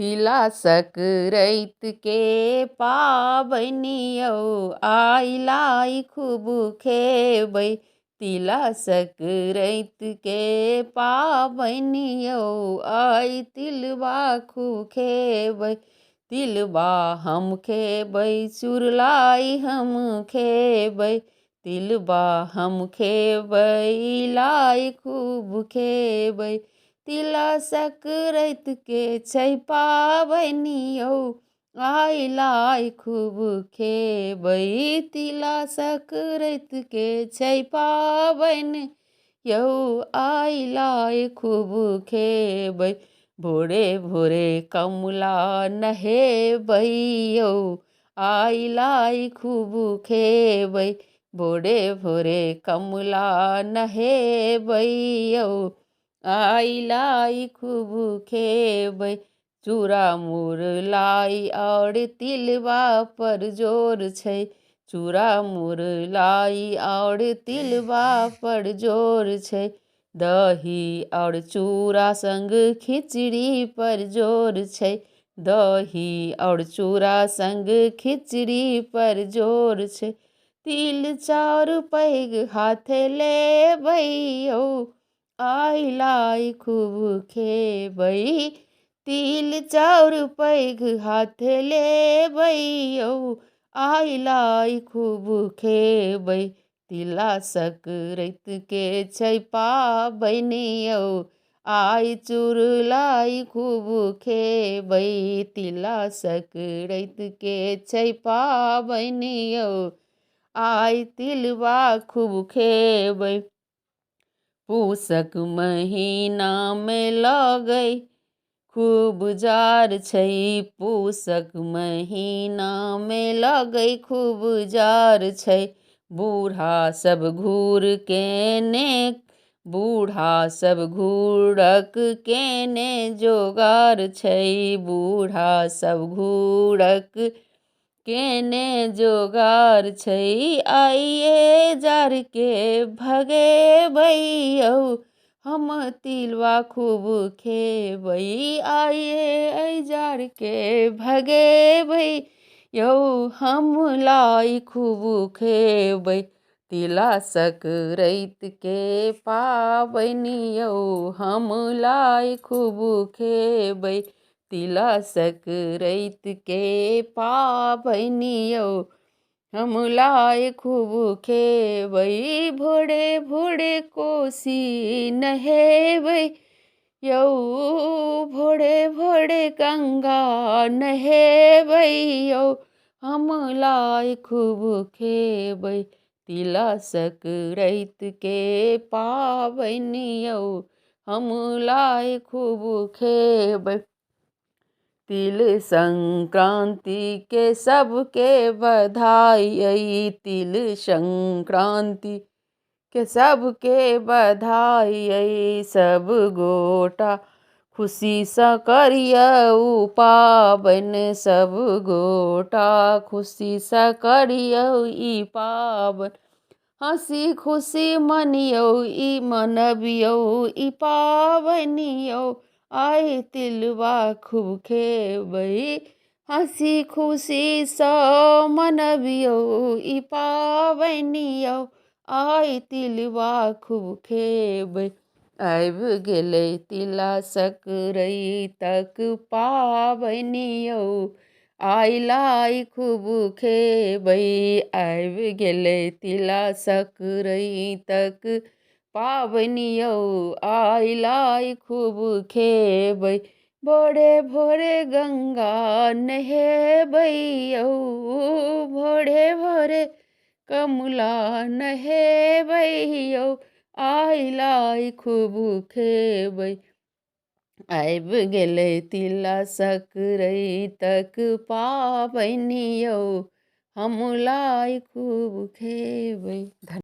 तिला सकरैत के पाबनि यौ आइलाई खूब खेबै। तिला सकरैत के पाबनि यौ आइ तिलबा खूब खेबै। तिलबा हम खेबै चुरलाई हम खेबै। तिलबा हम खेबै लाई खूब खेबै। तिला सकरैत के छै पाबनि यौ आइलाई खूब खेबै। तिला सकरैत के छै पाबनि यौ आइलाई खूब खेबै। भोरे भोरे कमला नहेबै यौ आइलाई खूब खेबै। भोरे भोरे कमला नहेबै यौ आइलाई खूब खेबै। चूड़ा मुरलाई और तिलबा पर जोर छै। चूड़ा मुरलाई और तिलबा पर जोर छै। दही और चूड़ा संग खिचड़ी पर जोर छै। दही और चूड़ा संग खिचड़ी पर जोर छै। तिल चाउर पैघ हाथ लेबै यौ आइलाई खूब खेबै। तिल चाउर पैघ हाथ लेबै यौ आइलाई खूब खेबै। तिला सकरैत के छै पाबनि यौ आइ चुरलाई खूब खेबै। तिला सकरैत के छै पाबनि यौ आइ तिलबा खूब खेबै। पूसक महीना में लगै खूब जाड़ छै। पूसक महीना में लगै खूब जाड़ छै। बूढ़ा सब घूर केने बूढ़ा सब घूरक केने जोगार छै। बूढ़ा सब घूरक केने जोगार छै। आइए जाड़ के भगेबै यौ हम तिलबा खूब खेबै। आइए जाड़ के भगेबै यौ हम लाई खूब खेबै। तिला सकरैत के पाबनि यौ हम लाई खूब खेबै। तिला सकरैत के पाबनि यौ हम लाई खूब खेबै। भोरे भोरे कोसी नहेबै यौ भोरे भोरे गंगा नहेबै यौ हम लाई खूब खेबै। तिला सकरैत के पाबनि यौ हम लाई खूब खेबै। तिल संक्रांति के सबके बधाई। तिल संक्रांति के सबके बधाई। सब गोटा खुशी सँ करियौ पाबनि। सब गोटा खुशी सँ करियौ ई पाबनि। हँसी खुशी मनियौ ई मनबियौ ई पाबनि यौ आइ तिलबा खूब खेबै। हँसी खुशी सँ मनबियौ ई पाबनि यौ आइ तिलबा खूब खेबै। आबि गेलै तिला सकरैतक पाबनि यौ आइलाई खूब खेबै। आबि गेलै तिला सकरैतक पाबनि यौ आइलाई खूब खेबै। भोरे भोरे गंगा नहेबै यौ भोरे भोरे कमला नहेबै यौ आइलाई खूब खेबै। आबि गेलै तिला सकरैतक पाबनि यौ हम लाई खूब खेबै।